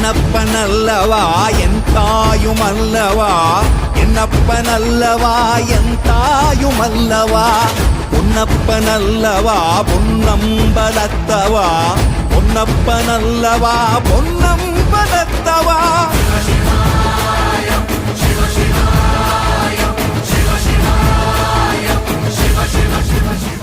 என்னப்பனல்லவா N தாயுமல்லவா, என்னப்பனல்லவா N தாயுமல்லவா, பொன்னப்பனல்லவா பொன்னம்பலத்தவா, பொன்னப்பனல்லவா பொன்னம்பலத்தவா. Shiva Shiva Shiva Shiva Shiva Shiva Shiva